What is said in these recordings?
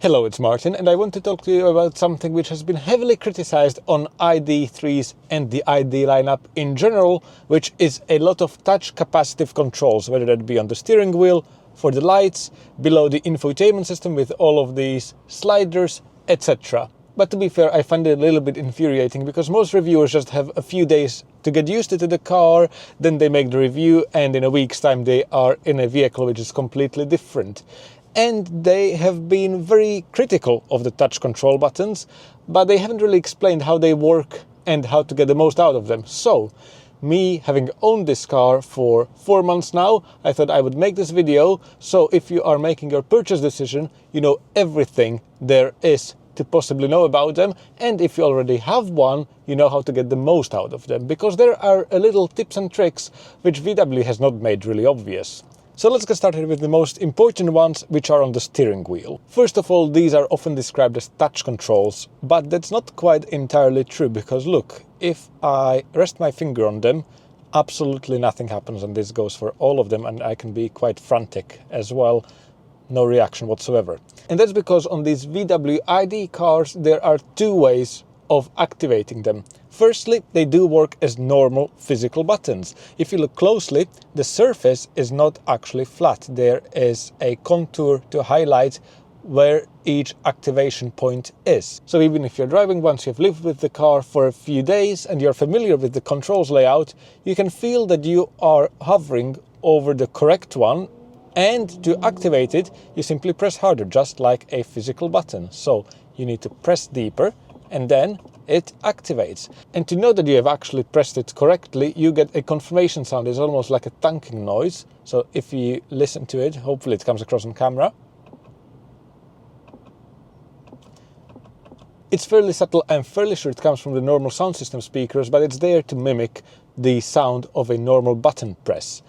Hello, it's Martin, and I want to talk to you about something which has been heavily criticized on ID.3s and the ID lineup in general, which is a lot of touch capacitive controls, whether that be on the steering wheel, for the lights, below the infotainment system with all of these sliders, etc. But to be fair, I find it a little bit infuriating because most reviewers just have a few days to get used to the car, then they make the review, and in a week's time they are in a vehicle which is completely different. And they have been very critical of the touch control buttons, but they haven't really explained how they work and how to get the most out of them. So, me having owned this car for 4 months now, I thought I would make this video, so if you are making your purchase decision, you know everything there is to possibly know about them, and if you already have one, you know how to get the most out of them, because there are a little tips and tricks which VW has not made really obvious. So let's get started with the most important ones, which are on the steering wheel. First of all, these are often described as touch controls, but that's not quite entirely true, because look, if I rest my finger on them, absolutely nothing happens, and this goes for all of them, and I can be quite frantic as well. No reaction whatsoever. And that's because on these VW ID cars, there are two ways of activating them. Firstly, they do work as normal physical buttons. If you look closely, the surface is not actually flat. There is a contour to highlight where each activation point is. So even if you're driving, once you've lived with the car for a few days and you're familiar with the controls layout, you can feel that you are hovering over the correct one, and to activate it, you simply press harder, just like a physical button. So you need to press deeper, and then it activates. And to know that you have actually pressed it correctly, you get a confirmation sound. It's almost like a thunking noise. So if you listen to it, hopefully it comes across on camera. It's fairly subtle. I'm fairly sure it comes from the normal sound system speakers, but it's there to mimic the sound of a normal button press.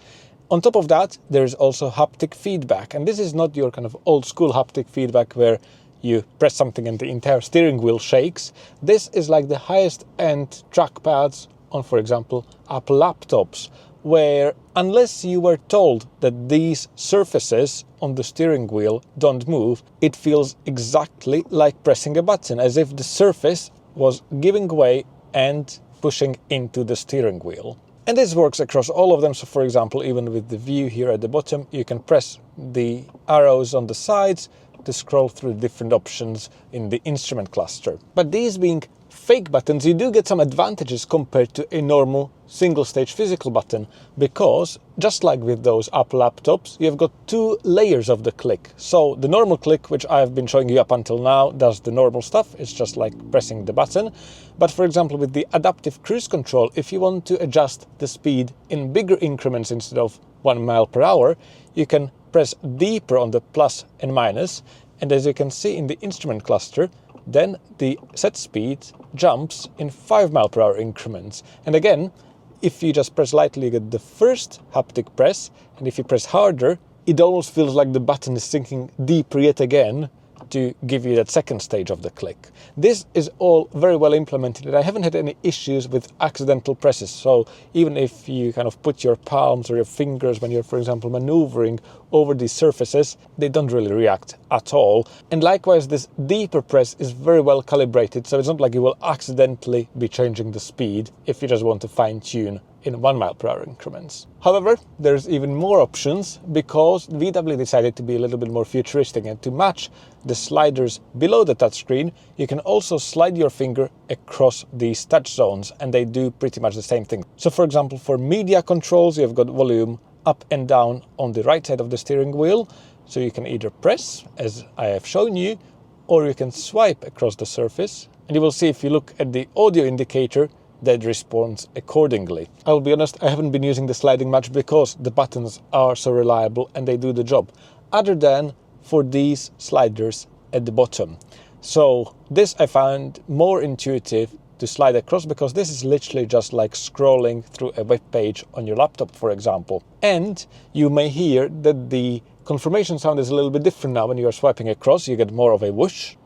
On top of that, there is also haptic feedback. And this is not your kind of old school haptic feedback where you press something and the entire steering wheel shakes. This is like the highest end trackpads on, for example, Apple laptops, where unless you were told that these surfaces on the steering wheel don't move, it feels exactly like pressing a button, as if the surface was giving way and pushing into the steering wheel. And this works across all of them. So for example, even with the view here at the bottom, you can press the arrows on the sides to scroll through different options in the instrument cluster. But these being fake buttons, you do get some advantages compared to a normal single stage physical button, because just like with those Apple laptops, you've got two layers of the click. So the normal click, which I've been showing you up until now, does the normal stuff. It's just like pressing the button. But for example, with the adaptive cruise control, if you want to adjust the speed in bigger increments instead of 1 mile per hour, you can press deeper on the plus and minus, and as you can see in the instrument cluster, then the set speed jumps in 5 mile per hour increments. And again, if you just press lightly, you get the first haptic press, and if you press harder, it almost feels like the button is sinking deeper yet again to give you that second stage of the click. This is all very well implemented, and I haven't had any issues with accidental presses. So even if you kind of put your palms or your fingers when you're, for example, maneuvering over these surfaces, they don't really react at all. And likewise, this deeper press is very well calibrated, so it's not like you will accidentally be changing the speed if you just want to fine-tune in 1 mile per hour increments. However, there's even more options, because VW decided to be a little bit more futuristic, and to match the sliders below the touchscreen, you can also slide your finger across these touch zones, and they do pretty much the same thing. So for example, for media controls, you've got volume up and down on the right side of the steering wheel, so you can either press, as I have shown you, or you can swipe across the surface, and you will see if you look at the audio indicator, that responds accordingly. I'll be honest, I haven't been using the sliding much because the buttons are so reliable and they do the job, other than for these sliders at the bottom. So this I found more intuitive to slide across, because this is literally just like scrolling through a web page on your laptop, for example. And you may hear that the confirmation sound is a little bit different now when you are swiping across. You get more of a whoosh.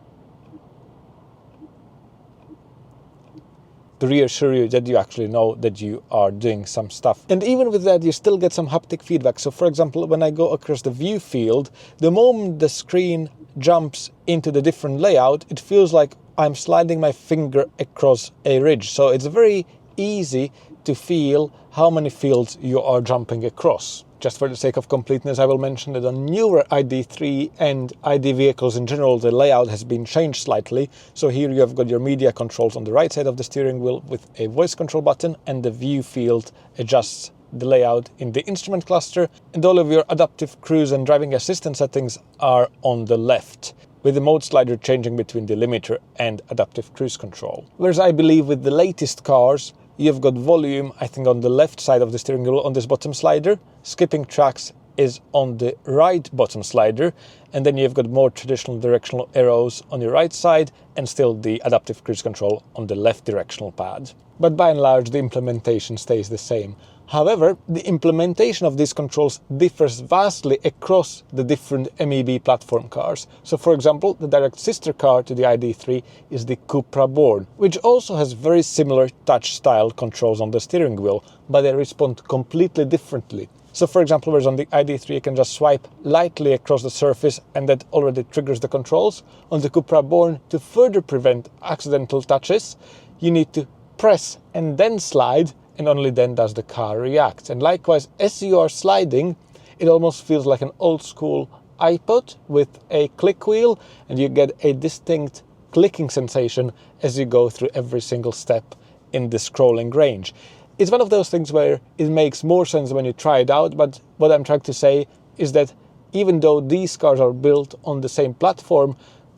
to reassure you that you actually know that you are doing some stuff. And even with that, you still get some haptic feedback. So for example, when I go across the view field, the moment the screen jumps into the different layout, it feels like I'm sliding my finger across a ridge. So it's very easy to feel how many fields you are jumping across. Just for the sake of completeness, I will mention that on newer ID.3 and ID vehicles in general, the layout has been changed slightly. So here you have got your media controls on the right side of the steering wheel with a voice control button, and the view field adjusts the layout in the instrument cluster, and all of your adaptive cruise and driving assistance settings are on the left, with the mode slider changing between the limiter and adaptive cruise control. Whereas I believe with the latest cars, you've got volume, I think, on the left side of the steering wheel on this bottom slider. Skipping tracks is on the right bottom slider. And then you've got more traditional directional arrows on your right side and still the adaptive cruise control on the left directional pad. But by and large, the implementation stays the same. However, the implementation of these controls differs vastly across the different MEB platform cars. So for example, the direct sister car to the ID.3 is the Cupra Born, which also has very similar touch style controls on the steering wheel, but they respond completely differently. So for example, whereas on the ID.3 you can just swipe lightly across the surface and that already triggers the controls, on the Cupra Born, to further prevent accidental touches, you need to press and then slide, and only then does the car react. And likewise, as you are sliding, it almost feels like an old school iPod with a click wheel, and you get a distinct clicking sensation as you go through every single step in the scrolling range. It's one of those things where it makes more sense when you try it out, but what I'm trying to say is that even though these cars are built on the same platform,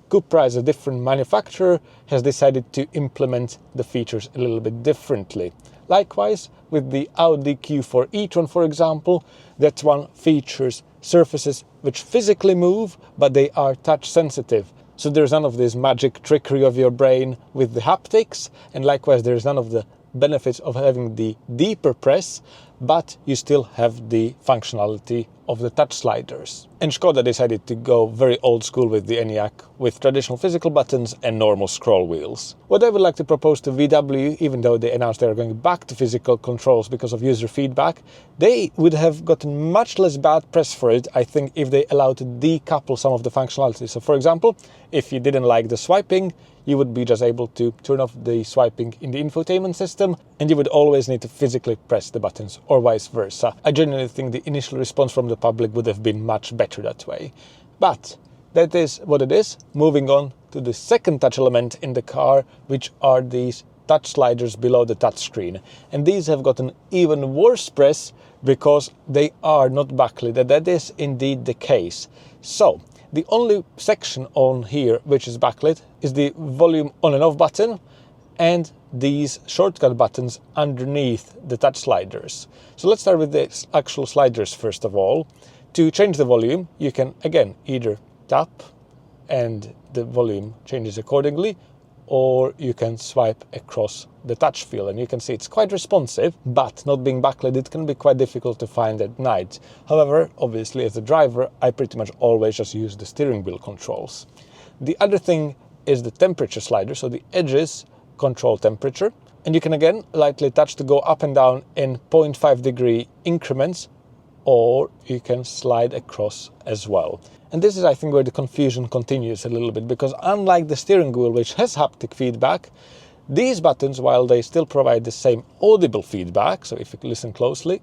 Cupra, as a different manufacturer, has decided to implement the features a little bit differently. Likewise, with the Audi Q4 e-tron, for example, that one features surfaces which physically move, but they are touch sensitive. So there's none of this magic trickery of your brain with the haptics, and likewise there's none of the benefits of having the deeper press, but you still have the functionality of the touch sliders. And Skoda decided to go very old school with the ENIAC, with traditional physical buttons and normal scroll wheels. What I would like to propose to VW, even though they announced they are going back to physical controls because of user feedback, they would have gotten much less bad press for it, I think, if they allowed to decouple some of the functionality. So for example, if you didn't like the swiping, you would be just able to turn off the swiping in the infotainment system, and you would always need to physically press the buttons, or vice versa. I genuinely think the initial response from the public would have been much better that way. But that is what it is. Moving on to the second touch element in the car, which are these touch sliders below the touchscreen. And these have gotten even worse press because they are not backlit. That is indeed the case. So the only section on here which is backlit is the volume on and off button and these shortcut buttons underneath the touch sliders. So let's start with the actual sliders first of all. To change the volume, you can again either tap and the volume changes accordingly, or you can swipe across the touch field, and you can see it's quite responsive, but not being backlit, it can be quite difficult to find at night. However, obviously as a driver, I pretty much always just use the steering wheel controls. The other thing is the temperature slider, so the edges control temperature, and you can again lightly touch to go up and down in 0.5 degree increments, or you can slide across as well. And this is, I think, where the confusion continues a little bit, because unlike the steering wheel, which has haptic feedback, these buttons, while they still provide the same audible feedback, so if you listen closely,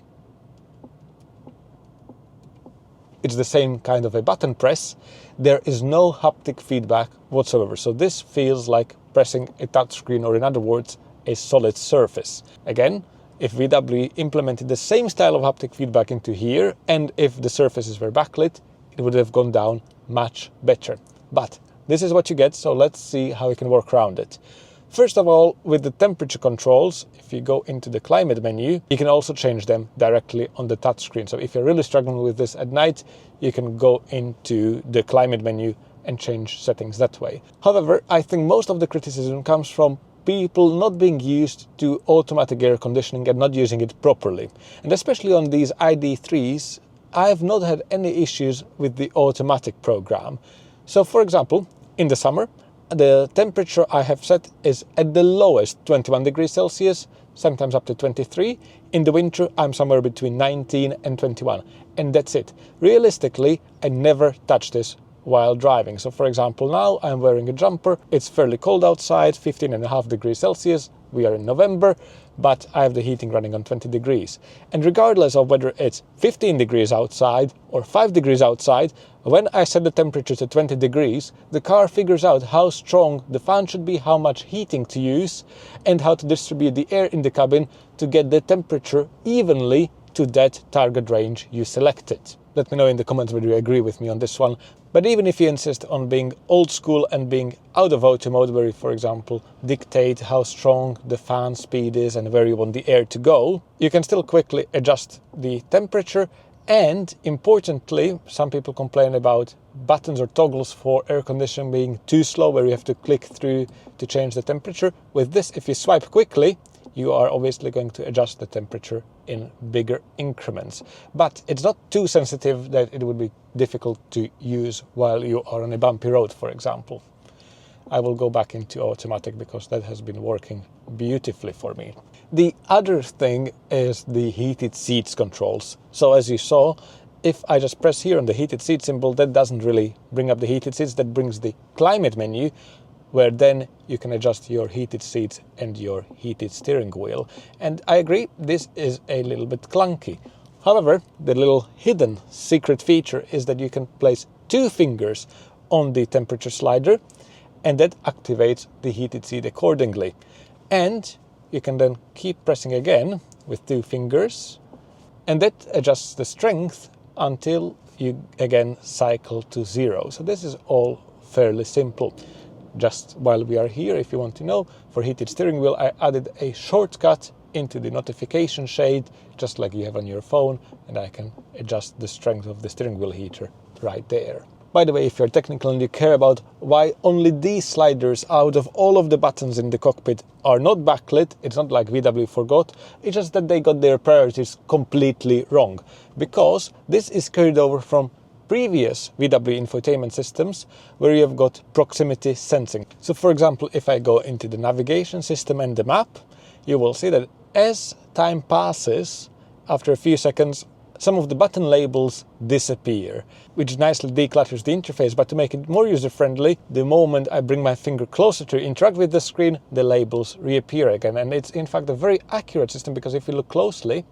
it's the same kind of a button press, there is no haptic feedback whatsoever. So this feels like pressing a touchscreen, or in other words, a solid surface. Again, if VW implemented the same style of haptic feedback into here, and if the surfaces were backlit, it would have gone down much better. But this is what you get, so let's see how we can work around it. First of all, with the temperature controls, if you go into the climate menu, you can also change them directly on the touchscreen. So if you're really struggling with this at night, you can go into the climate menu and change settings that way. However, I think most of the criticism comes from people not being used to automatic air conditioning and not using it properly. And especially on these ID.3s, I have not had any issues with the automatic program. So for example, in the summer, the temperature I have set is at the lowest 21 degrees Celsius, sometimes up to 23. In the winter, I'm somewhere between 19 and 21, and that's it. Realistically, I never touch this while driving. So for example, now I'm wearing a jumper. It's fairly cold outside, 15.5 degrees Celsius. We are in November, but I have the heating running on 20 degrees. And regardless of whether it's 15 degrees outside or 5 degrees outside, when I set the temperature to 20 degrees, the car figures out how strong the fan should be, how much heating to use, and how to distribute the air in the cabin to get the temperature evenly to that target range you selected. Let me know in the comments whether you agree with me on this one. But even if you insist on being old school and being out of auto mode, where you, for example, dictate how strong the fan speed is and where you want the air to go, you can still quickly adjust the temperature. And importantly, some people complain about buttons or toggles for air conditioning being too slow, where you have to click through to change the temperature. With this, if you swipe quickly, you are obviously going to adjust the temperature in bigger increments. But it's not too sensitive that it would be difficult to use while you are on a bumpy road, for example. I will go back into automatic because that has been working beautifully for me. The other thing is the heated seats controls. So as you saw, if I just press here on the heated seat symbol, that doesn't really bring up the heated seats, that brings the climate menu, where then you can adjust your heated seats and your heated steering wheel. And I agree, this is a little bit clunky. However, the little hidden secret feature is that you can place 2 fingers on the temperature slider, and that activates the heated seat accordingly. And you can then keep pressing again with 2 fingers, and that adjusts the strength until you again cycle to 0. So this is all fairly simple. Just while we are here, if you want to know, for heated steering wheel, I added a shortcut into the notification shade, just like you have on your phone, and I can adjust the strength of the steering wheel heater right there. By the way, if you're technical and you care about why only these sliders out of all of the buttons in the cockpit are not backlit, it's not like VW forgot, it's just that they got their priorities completely wrong. Because this is carried over from previous VW infotainment systems where you have got proximity sensing. So for example, if I go into the navigation system and the map, you will see that as time passes, after a few seconds, some of the button labels disappear, which nicely declutters the interface. But to make it more user-friendly, the moment I bring my finger closer to interact with the screen, the labels reappear again. And it's in fact a very accurate system, because if you look closely,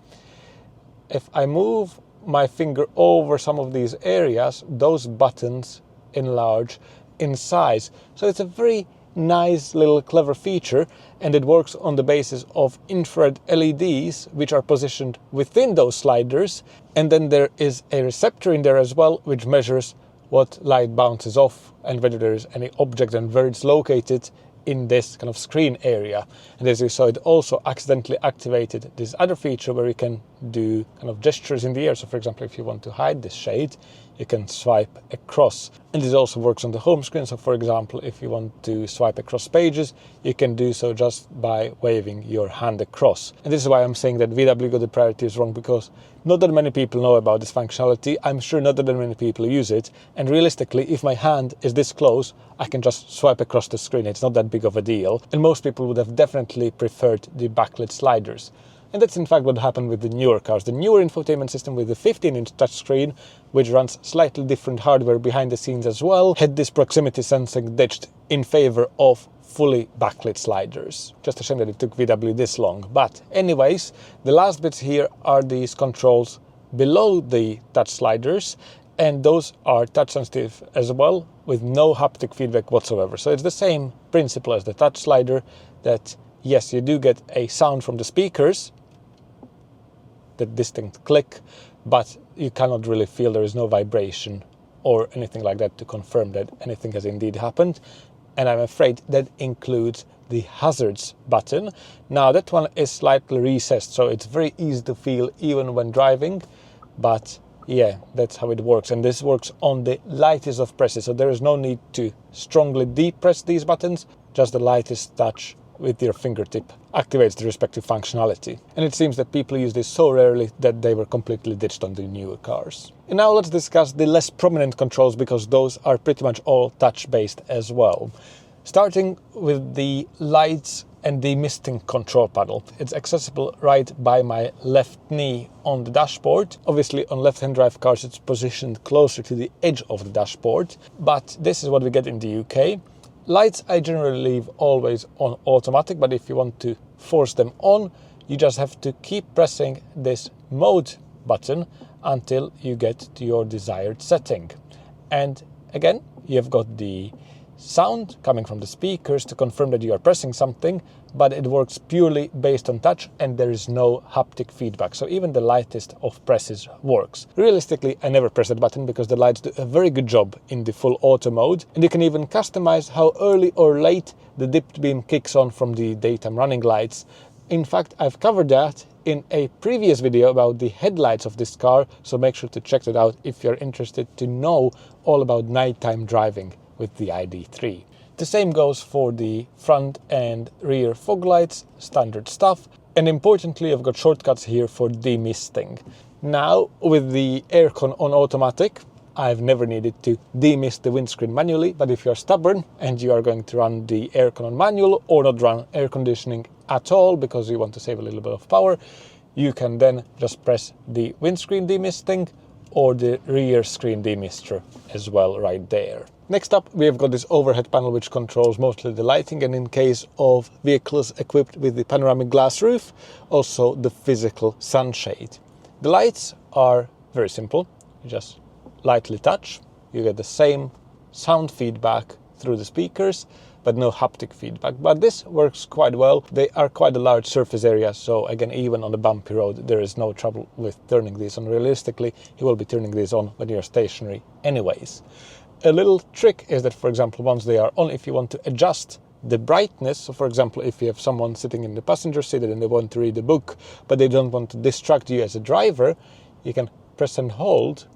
if I move my finger over some of these areas, those buttons enlarge in size. So it's a very nice little clever feature, and it works on the basis of infrared LEDs which are positioned within those sliders, and then there is a receptor in there as well which measures what light bounces off and whether there is any object and where it's located in this kind of screen area. And as you saw, it also accidentally activated this other feature where you can do kind of gestures in the air. So for example, if you want to hide this shade, you can swipe across. And this also works on the home screen. So for example, if you want to swipe across pages, you can do so just by waving your hand across. And this is why I'm saying that VW got the priorities wrong, because not that many people know about this functionality. I'm sure not that many people use it. And realistically, if my hand is this close, I can just swipe across the screen. It's not that big of a deal. And most people would have definitely preferred the backlit sliders. And that's in fact what happened with the newer cars. The newer infotainment system with the 15-inch touchscreen, which runs slightly different hardware behind the scenes as well, had this proximity sensing ditched in favor of fully backlit sliders. Just a shame that it took VW this long. But anyways, the last bits here are these controls below the touch sliders, and those are touch sensitive as well, with no haptic feedback whatsoever. So it's the same principle as the touch slider, that yes, you do get a sound from the speakers, that distinct click, but you cannot really feel, there is no vibration or anything like that to confirm that anything has indeed happened. And I'm afraid that includes the hazards button. Now that one is slightly recessed, so it's very easy to feel even when driving, but yeah, that's how it works. And this works on the lightest of presses, so there is no need to strongly depress these buttons, just the lightest touch with your fingertip activates the respective functionality. And it seems that people use this so rarely that they were completely ditched on the newer cars. And now let's discuss the less prominent controls, because those are pretty much all touch based as well. Starting with the lights and demisting control panel. It's accessible right by my left knee on the dashboard. Obviously on left-hand drive cars it's positioned closer to the edge of the dashboard, but this is what we get in the UK. Lights I generally leave always on automatic, but if you want to force them on, you just have to keep pressing this mode button until you get to your desired setting. And again, you've got the sound coming from the speakers to confirm that you are pressing something, but it works purely based on touch and there is no haptic feedback. So even the lightest of presses works. Realistically, I never press that button because the lights do a very good job in the full auto mode, and you can even customize how early or late the dipped beam kicks on from the daytime running lights. In fact, I've covered that in a previous video about the headlights of this car, so make sure to check that out if you're interested to know all about nighttime driving with the ID.3. The same goes for the front and rear fog lights, standard stuff. And importantly, I've got shortcuts here for demisting. Now, with the aircon on automatic, I've never needed to demist the windscreen manually, but if you're stubborn and you are going to run the aircon on manual or not run air conditioning at all because you want to save a little bit of power, you can then just press the windscreen demisting or the rear screen demister as well right there. Next up, we've got this overhead panel which controls mostly the lighting, and in case of vehicles equipped with the panoramic glass roof, also the physical sunshade. The lights are very simple. You just lightly touch, you get the same sound feedback through the speakers, but no haptic feedback. But this works quite well. They are quite a large surface area, so again, even on a bumpy road, there is no trouble with turning these on. Realistically, you will be turning these on when you're stationary anyways. A little trick is that, for example, once they are on, if you want to adjust the brightness, so for example, if you have someone sitting in the passenger seat and they want to read a book, but they don't want to distract you as a driver, you can press and hold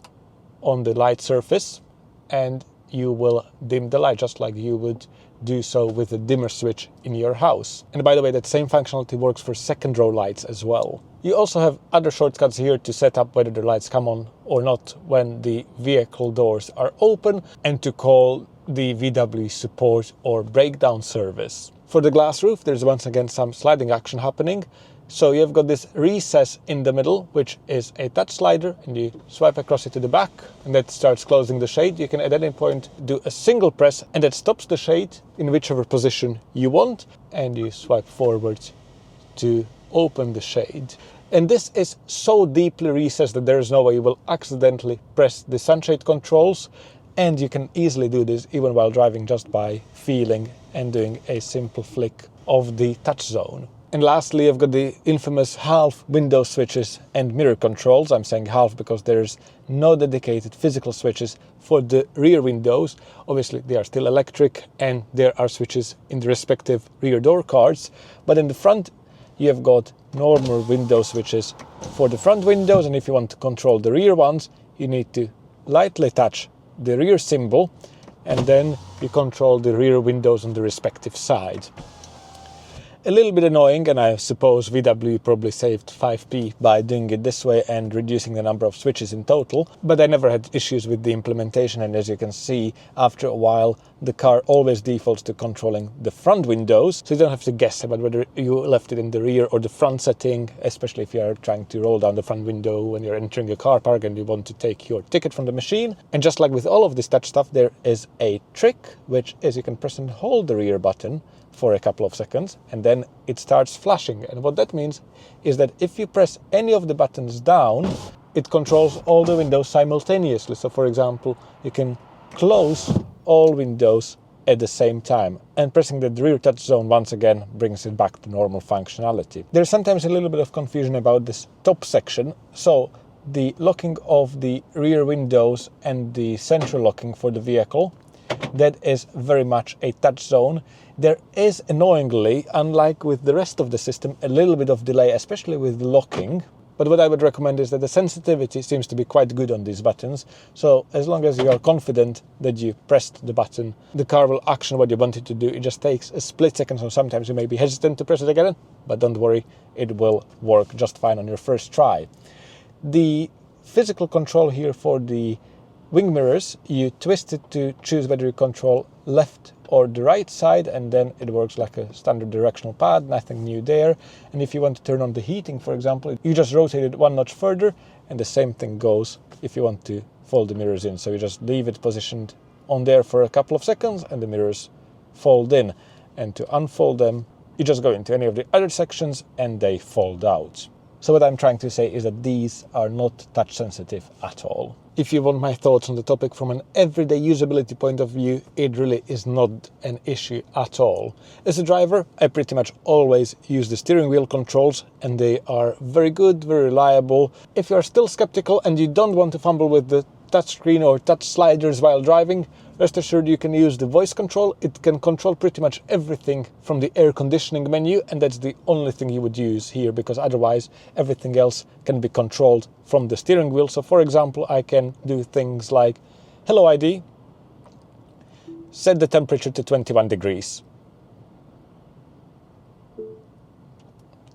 on the light surface and you will dim the light just like you would do so with a dimmer switch in your house. And by the way, that same functionality works for second row lights as well. You also have other shortcuts here to set up whether the lights come on or not when the vehicle doors are open, and to call the VW support or breakdown service. For the glass roof, there's once again some sliding action happening. So you've got this recess in the middle, which is a touch slider, and you swipe across it to the back, and that starts closing the shade. You can at any point do a single press, and that stops the shade in whichever position you want, and you swipe forward to open the shade. And this is so deeply recessed that there is no way you will accidentally press the sunshade controls, and you can easily do this even while driving just by feeling and doing a simple flick of the touch zone. And lastly, I've got the infamous half window switches and mirror controls. I'm saying half because there's no dedicated physical switches for the rear windows. Obviously, they are still electric and there are switches in the respective rear door cards. But in the front, you have got normal window switches for the front windows. And if you want to control the rear ones, you need to lightly touch the rear symbol and then you control the rear windows on the respective side. A little bit annoying, and I suppose VW probably saved 5p by doing it this way and reducing the number of switches in total, but I never had issues with the implementation, and as you can see, after a while the car always defaults to controlling the front windows, so you don't have to guess about whether you left it in the rear or the front setting, especially if you are trying to roll down the front window when you're entering a car park and you want to take your ticket from the machine. And just like with all of this touch stuff, there is a trick, which is you can press and hold the rear button for a couple of seconds and then it starts flashing. And what that means is that if you press any of the buttons down, it controls all the windows simultaneously. So for example, you can close all windows at the same time, and pressing the rear touch zone once again brings it back to normal functionality. There's sometimes a little bit of confusion about this top section. So the locking of the rear windows and the central locking for the vehicle, that is very much a touch zone. There is, annoyingly, unlike with the rest of the system, a little bit of delay, especially with locking. But what I would recommend is that the sensitivity seems to be quite good on these buttons. So as long as you are confident that you pressed the button, the car will action what you want it to do. It just takes a split second, so sometimes you may be hesitant to press it again, but don't worry, it will work just fine on your first try. The physical control here for the wing mirrors, you twist it to choose whether you control left or the right side, and then it works like a standard directional pad, nothing new there. And if you want to turn on the heating, for example, you just rotate it one notch further, and the same thing goes if you want to fold the mirrors in. So you just leave it positioned on there for a couple of seconds and the mirrors fold in. And to unfold them, you just go into any of the other sections and they fold out. So what I'm trying to say is that these are not touch sensitive at all. If you want my thoughts on the topic from an everyday usability point of view, it really is not an issue at all. As a driver, I pretty much always use the steering wheel controls, and they are very good, very reliable. If you are still skeptical and you don't want to fumble with the touchscreen or touch sliders while driving, rest assured you can use the voice control. It can control pretty much everything from the air conditioning menu, and that's the only thing you would use here, because otherwise everything else can be controlled from the steering wheel. So for example, I can do things like, hello ID, set the temperature to 21 degrees.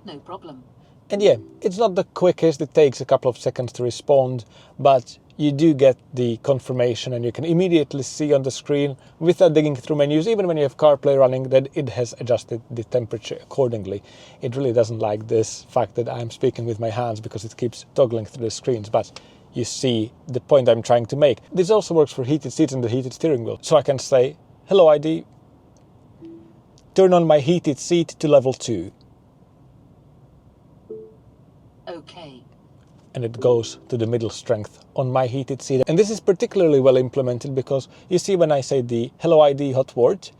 No problem. And yeah, it's not the quickest, it takes a couple of seconds to respond, but you do get the confirmation and you can immediately see on the screen without digging through menus, even when you have CarPlay running, that it has adjusted the temperature accordingly. It really doesn't like this fact that I'm speaking with my hands because it keeps toggling through the screens, but you see the point I'm trying to make. This also works for heated seats and the heated steering wheel. So I can say, hello ID, turn on my heated seat to level 2. Okay. And it goes to the middle strength on my heated seat. And this is particularly well implemented because you see when I say the hello ID hot word,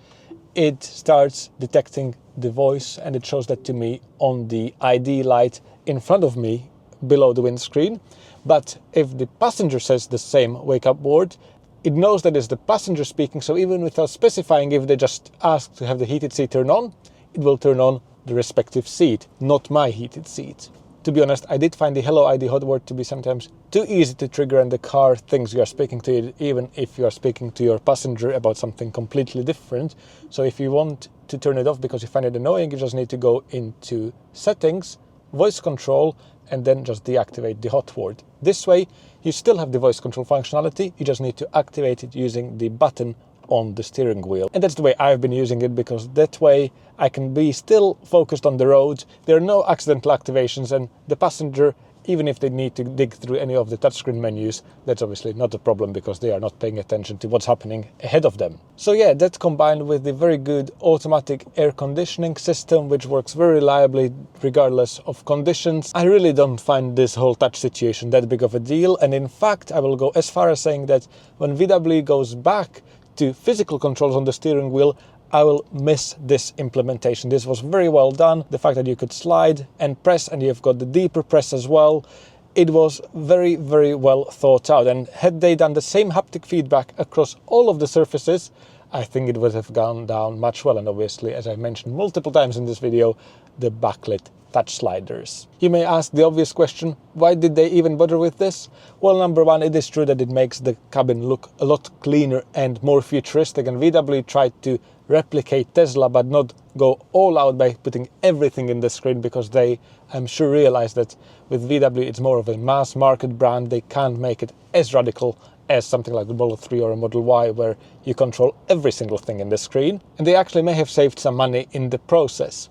it starts detecting the voice and it shows that to me on the ID light in front of me below the windscreen. But if the passenger says the same wake up word, it knows that it's the passenger speaking. So even without specifying, if they just ask to have the heated seat turn on, it will turn on the respective seat, not my heated seat. To be honest, I did find the hello ID hot word to be sometimes too easy to trigger, and the car thinks you are speaking to it even if you are speaking to your passenger about something completely different. So if you want to turn it off because you find it annoying, you just need to go into settings, voice control, and then just deactivate the hot word. This way, you still have the voice control functionality, you just need to activate it using the button on the steering wheel. And that's the way I've been using it, because that way I can be still focused on the road. There are no accidental activations, and the passenger, even if they need to dig through any of the touchscreen menus, that's obviously not a problem because they are not paying attention to what's happening ahead of them. So yeah, that combined with the very good automatic air conditioning system, which works very reliably regardless of conditions, I really don't find this whole touch situation that big of a deal. And in fact, I will go as far as saying that when VW goes back to physical controls on the steering wheel, I will miss this implementation. This was very well done. The fact that you could slide and press, and you've got the deeper press as well. It was very, very well thought out. And had they done the same haptic feedback across all of the surfaces, I think it would have gone down much well. And obviously, as I mentioned multiple times in this video, the backlit touch sliders. You may ask the obvious question, why did they even bother with this? Well, number one, it is true that it makes the cabin look a lot cleaner and more futuristic, and VW tried to replicate Tesla but not go all out by putting everything in the screen, because they, I'm sure, realize that with VW it's more of a mass market brand. They can't make it as radical as something like the Model 3 or a Model Y, where you control every single thing in the screen. And they actually may have saved some money in the process.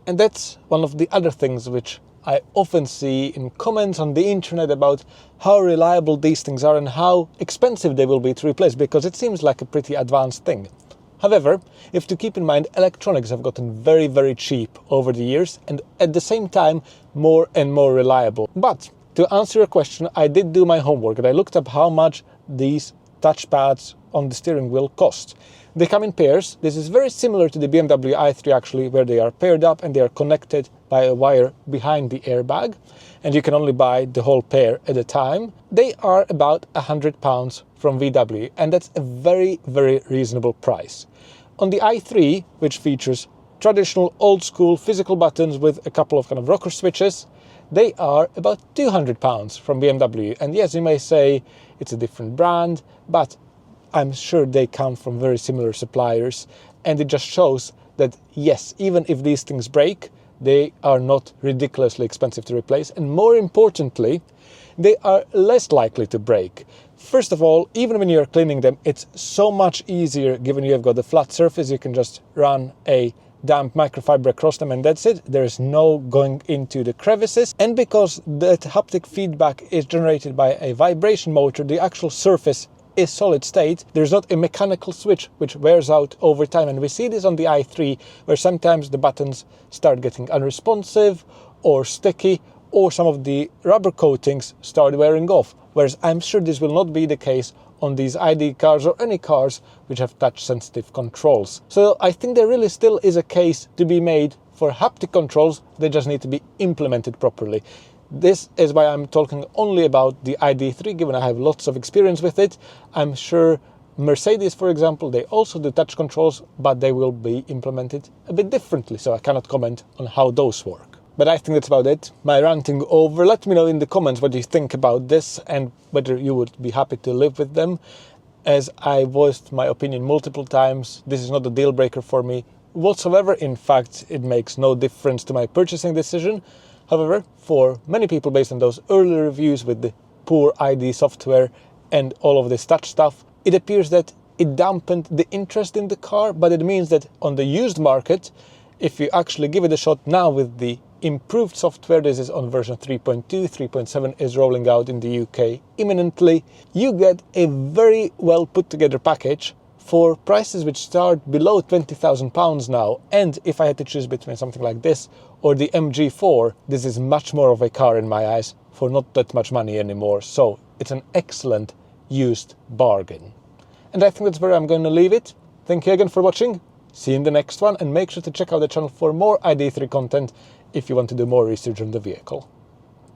And that's one of the other things which I often see in comments on the internet about how reliable these things are and how expensive they will be to replace, because it seems like a pretty advanced thing. However, you have to keep in mind electronics have gotten very, very cheap over the years, and at the same time more and more reliable. But to answer your question, I did do my homework and I looked up how much these touchpads on the steering wheel cost. They come in pairs. This is very similar to the BMW i3 actually, where they are paired up and they are connected by a wire behind the airbag, and you can only buy the whole pair at a time. They are about £100 from VW, and that's a very, very reasonable price. On the i3, which features traditional old school physical buttons with a couple of kind of rocker switches, they are about £200 from BMW. And yes, you may say it's a different brand, but I'm sure they come from very similar suppliers, and it just shows that yes, even if these things break, they are not ridiculously expensive to replace, and more importantly, they are less likely to break. First of all, even when you're cleaning them, it's so much easier given you have got the flat surface. You can just run a damp microfiber across them and that's it. There is no going into the crevices, and because that haptic feedback is generated by a vibration motor, the actual surface is solid state. There's not a mechanical switch which wears out over time, and we see this on the i3 where sometimes the buttons start getting unresponsive or sticky, or some of the rubber coatings start wearing off, whereas I'm sure this will not be the case on these ID cars or any cars which have touch sensitive controls. So I think there really still is a case to be made for haptic controls. They just need to be implemented properly. This is why I'm talking only about the ID.3, given I have lots of experience with it. I'm sure Mercedes, for example, they also do touch controls, but they will be implemented a bit differently, so I cannot comment on how those work. But I think that's about it. My ranting over. Let me know in the comments what you think about this and whether you would be happy to live with them. As I voiced my opinion multiple times, this is not a deal breaker for me whatsoever. In fact, it makes no difference to my purchasing decision. However, for many people, based on those early reviews with the poor ID software and all of this touch stuff, it appears that it dampened the interest in the car, but it means that on the used market, if you actually give it a shot now with the improved software, this is on version 3.2, 3.7 is rolling out in the UK imminently, you get a very well put together package for prices which start below £20,000 now. And if I had to choose between something like this or the MG4, this is much more of a car in my eyes for not that much money anymore. So it's an excellent used bargain. And I think that's where I'm going to leave it. Thank you again for watching. See you in the next one, and make sure to check out the channel for more ID.3 content if you want to do more research on the vehicle.